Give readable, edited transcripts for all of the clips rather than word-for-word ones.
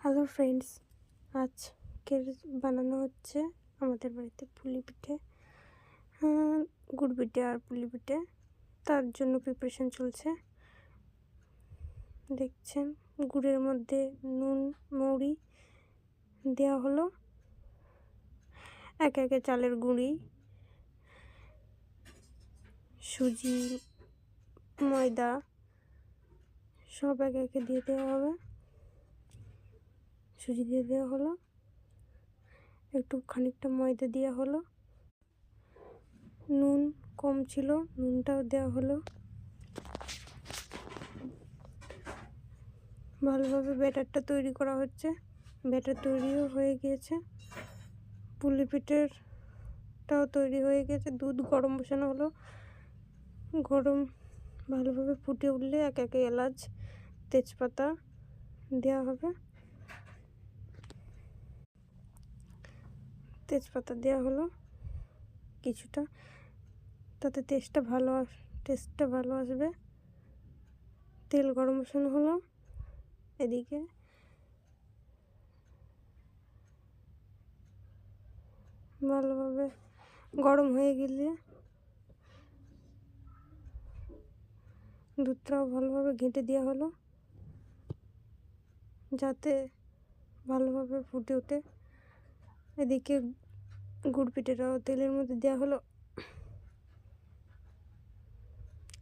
Hello friends, আজকের বানানো হচ্ছে আমাদের বাড়িতে পুলি পিঠে, গুড় পিঠে আর পুলি পিঠে। তার জন্য প্রিপারেশন চলছে। দেখছেন গুড়ের মধ্যে নুন মৌরি দেওয়া হলো, একে একে চালের গুঁড়ি, সুজি, ময়দা সব একে একে দিয়ে দেওয়া হবে। সুজি দিয়ে দেওয়া হলো, একটু খানিকটা ময়দা দেওয়া হলো, নুন কম ছিল নুনটাও দেওয়া হলো। ভালোভাবে ব্যাটারটা তৈরি করা হচ্ছে। ব্যাটার তৈরিও হয়ে গিয়েছে, পুলি পিঠেরটাও তৈরি হয়ে গেছে। দুধ গরম বসানো হলো, গরম ভালোভাবে ফুটে উঠলে এক একে এলাচ তেজপাতা দেওয়া হবে। তেজপাতা দেওয়া হলো কিছুটা, তাতে টেস্টটা ভালো আসবে। তেল গরম বসানো হলো, এদিকে ভালোভাবে গরম হয়ে গেলে দুধটাও ভালোভাবে ঘেঁটে দেওয়া হলো, যাতে ভালোভাবে ফুটে ওঠে। এদিকে গুড় পিঠেটাও তেলের মধ্যে দেওয়া হলো।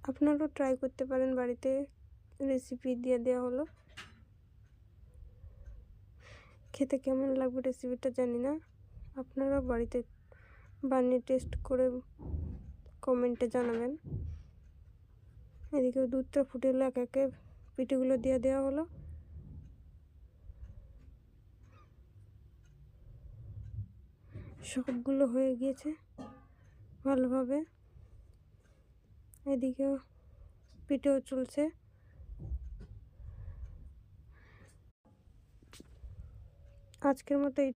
আপনারাও ট্রাই করতে পারেন বাড়িতে, রেসিপি দিয়ে দেওয়া হলো। খেতে কেমন লাগবে রেসিপিটা জানি না, আপনারা বাড়িতে বানিয়ে টেস্ট করে কমেন্টে জানাবেন। এদিকে দুধটা ফুটে এলে এক একে পিঠেগুলো দিয়ে দেওয়া হলো। সবগুলো হয়ে গিয়েছে ভালোভাবে। এদিকেও পিঠেও চলছে। আজকের মতো